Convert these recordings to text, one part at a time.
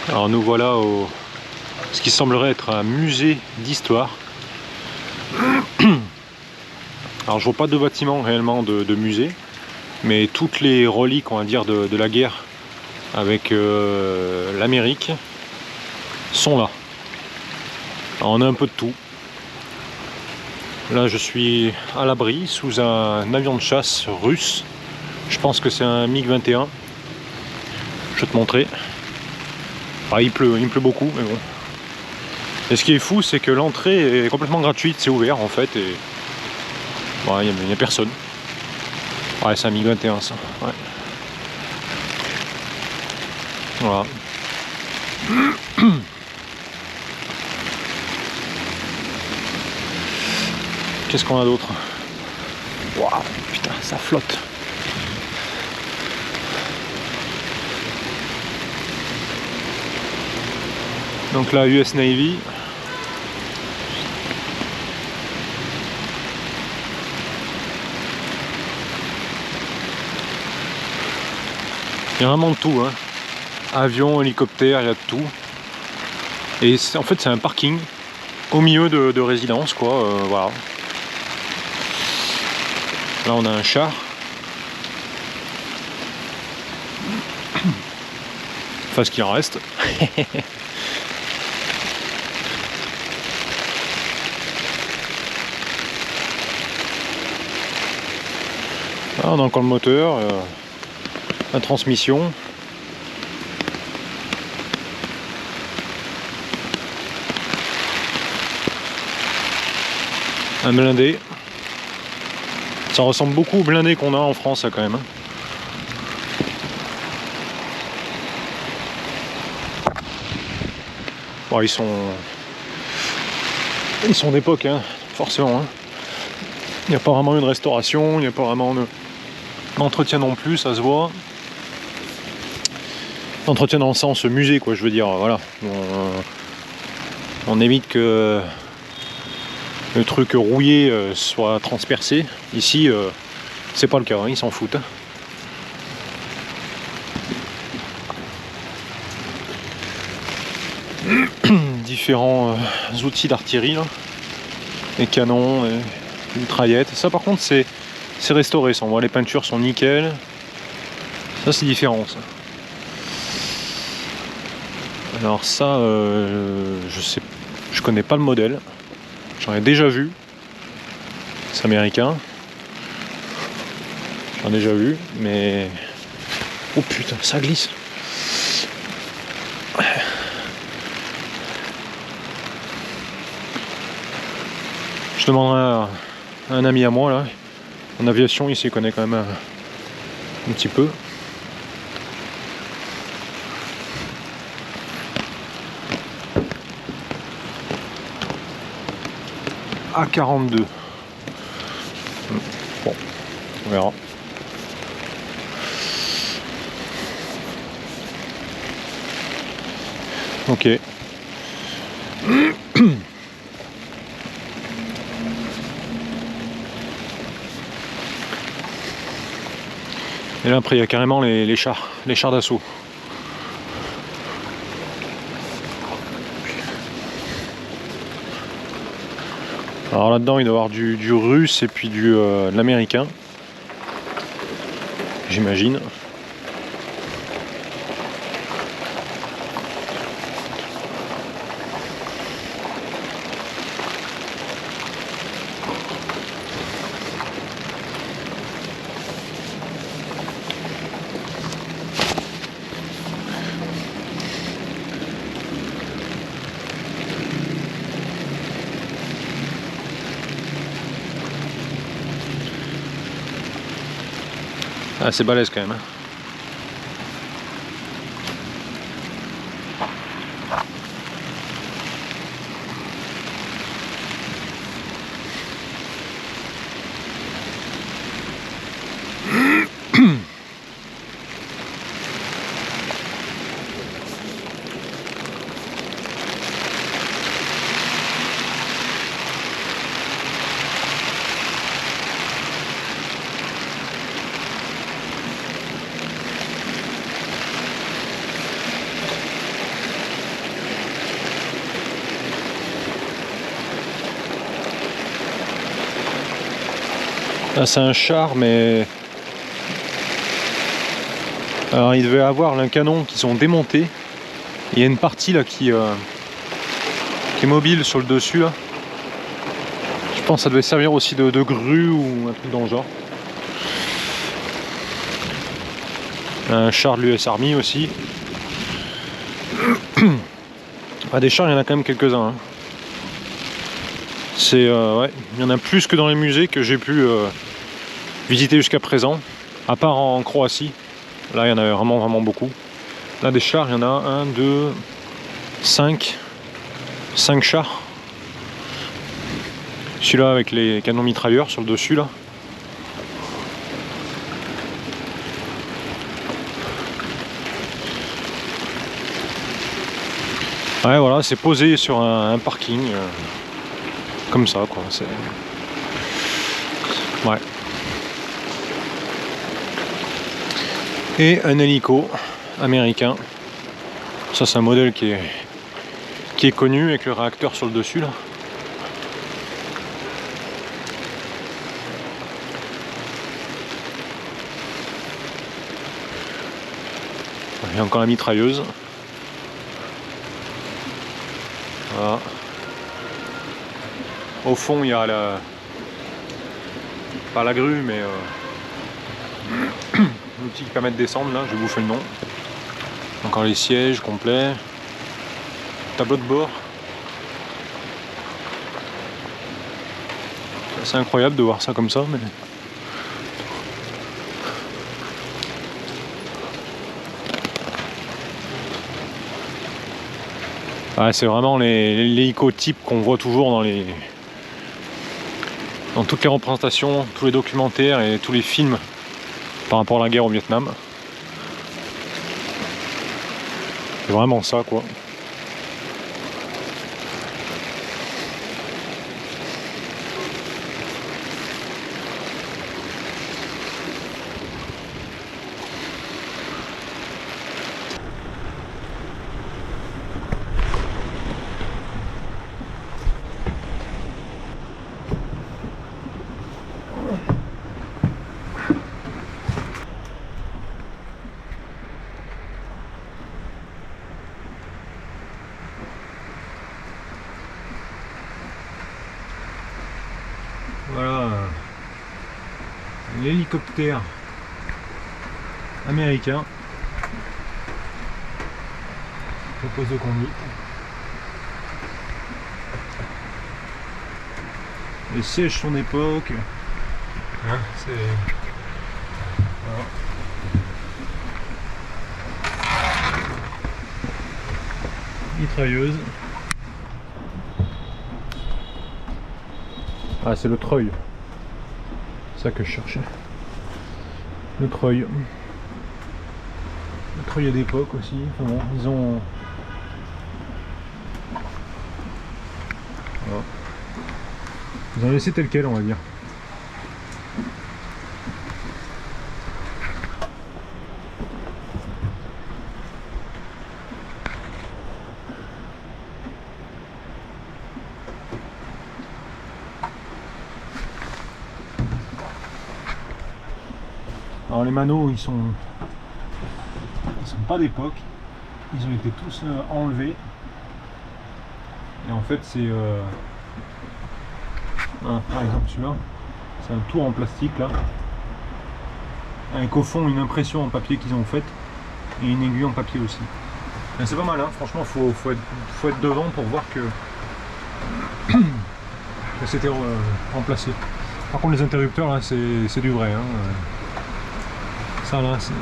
Alors nous voilà au ce qui semblerait être un musée d'histoire. Alors je vois pas de bâtiment réellement de musée, mais toutes les reliques, on va dire, de la guerre avec l'Amérique sont là. Alors on a un peu de tout. Là je suis à l'abri sous un avion de chasse russe. Je pense que c'est un MiG-21. Je vais te montrer. Ah, il me pleut beaucoup, mais bon. Et ce qui est fou, c'est que l'entrée est complètement gratuite, c'est ouvert en fait, et il n'y a personne. Ouais, c'est un MiG-21 ça. Ouais. Voilà. Qu'est-ce qu'on a d'autre? Waouh, putain, ça flotte. Donc là, US Navy. Il y a vraiment de tout, hein. Avion, hélicoptère, il y a de tout. Et en fait, c'est un parking au milieu de résidence, quoi. Voilà. Là, on a un char. Enfin, ce qu'il en reste. Ah, on a encore le moteur, la transmission. Un blindé. Ça ressemble beaucoup au blindé qu'on a en France, là, quand même. Bon, ils sont d'époque, hein, forcément. Hein. Il n'y a pas vraiment eu de restauration, il n'y a pas vraiment d'entretien non plus, ça se voit. Entretien dans le sens musée, quoi, je veux dire, voilà. On évite que le truc rouillé soit transpercé. Ici, c'est pas le cas, hein, ils s'en foutent. Différents outils d'artillerie, les canons, les mitraillettes. Ça, par contre, c'est restauré. Ça, on voit les peintures sont nickel. Ça, c'est différent. Ça. Alors ça, je connais pas le modèle. J'en ai déjà vu. C'est américain. J'en ai déjà vu, mais oh putain, ça glisse. Je demanderai à un ami à moi là, en aviation, il s'y connaît quand même un petit peu. A42. Bon, on verra. Ok. Et là après il y a carrément les chars d'assaut. Alors là-dedans il doit y avoir du russe et puis de l'américain. J'imagine. Ah, c'est balèze quand même. Hein. Là c'est un char, mais alors il devait avoir un canon qui sont démontés. Il y a une partie là qui est mobile sur le dessus là. Je pense que ça devait servir aussi de grue ou un truc dans le genre. Un char de l'US Army aussi. Ah, des chars, il y en a quand même quelques-uns. Hein. C'est ouais, il y en a plus que dans les musées que j'ai pu visiter jusqu'à présent, à part en Croatie. Là, il y en a vraiment beaucoup. Là, des chars, il y en a 1, 2, 5 chars. Celui-là avec les canons mitrailleurs sur le dessus là. Ouais, voilà, c'est posé sur un parking, comme ça, quoi. C'est... Ouais. Et un hélico américain. Ça, c'est un modèle qui est connu avec le réacteur sur le dessus, là. Il y a encore la mitrailleuse. Voilà. Au fond, il y a la... pas la grue, mais l'outil qui permet de descendre, là, je vais vous faire le nom. Encore les sièges complets. Tableau de bord. C'est incroyable de voir ça comme ça, mais... Ah, c'est vraiment l'hélico type qu'on voit toujours dans toutes les représentations, tous les documentaires et tous les films par rapport à la guerre au Vietnam. C'est vraiment ça, quoi. Voilà l'hélicoptère américain au poste de conduite. Les sièges sont d'époque. Hein, c'est... Voilà. Mitrailleuse. Ah, c'est le treuil. C'est ça que je cherchais. Le treuil. Le treuil d'époque aussi. Enfin bon, ils ont... Voilà. Ils ont laissé tel quel, on va dire. Alors les manos, ils sont pas d'époque, ils ont été tous enlevés. Et en fait c'est par exemple celui-là, c'est un tour en plastique là, avec au fond une impression en papier qu'ils ont faite et une aiguille en papier aussi. C'est pas mal, hein. Franchement faut être devant pour voir que c'était remplacé. Par contre les interrupteurs là c'est du vrai, hein. Ça là c'est...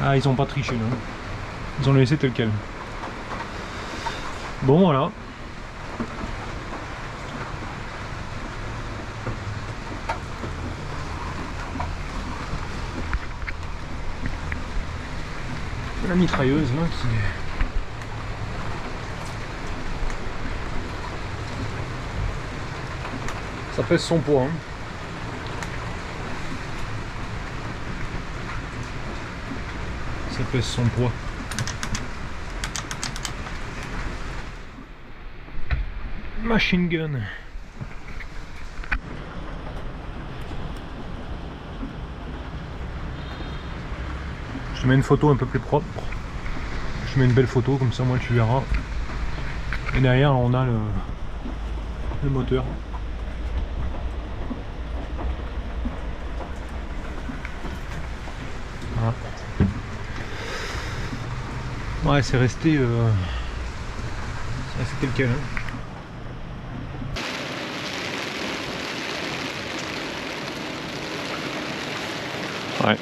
Ah, ils ont pas triché là. Ils ont laissé tel quel. Bon voilà. La mitrailleuse là qui... Ça pèse son poids, hein. Ça pèse son poids. Machine gun. Je te mets une photo un peu plus propre. Je te mets une belle photo, comme ça moi tu verras. Et derrière on a le moteur. Voilà. Ouais, c'est resté tel quel. Hein. Ouais.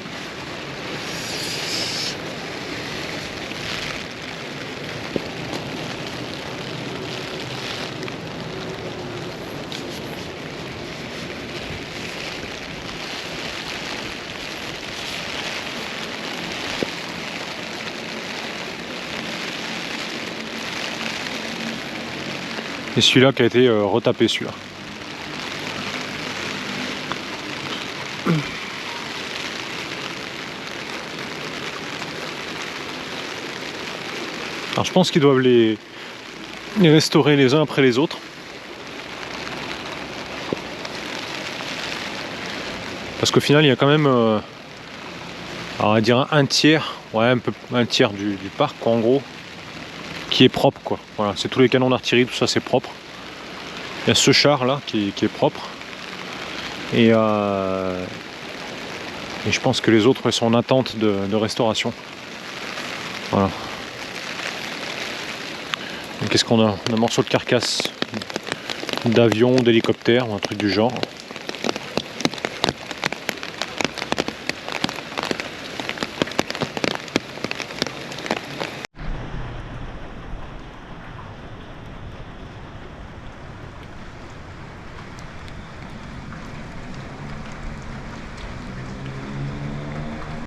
Et celui-là qui a été retapé, celui-là. Alors je pense qu'ils doivent les restaurer les uns après les autres. Parce qu'au final il y a quand même alors on va dire un tiers, ouais un tiers du parc quoi, en gros, qui est propre quoi. Voilà, c'est tous les canons d'artillerie, tout ça c'est propre. Il y a ce char là qui est propre. Et je pense que les autres sont en attente de restauration. Voilà. Qu'est-ce qu'on a? On a un morceau de carcasse d'avion, d'hélicoptère, un truc du genre.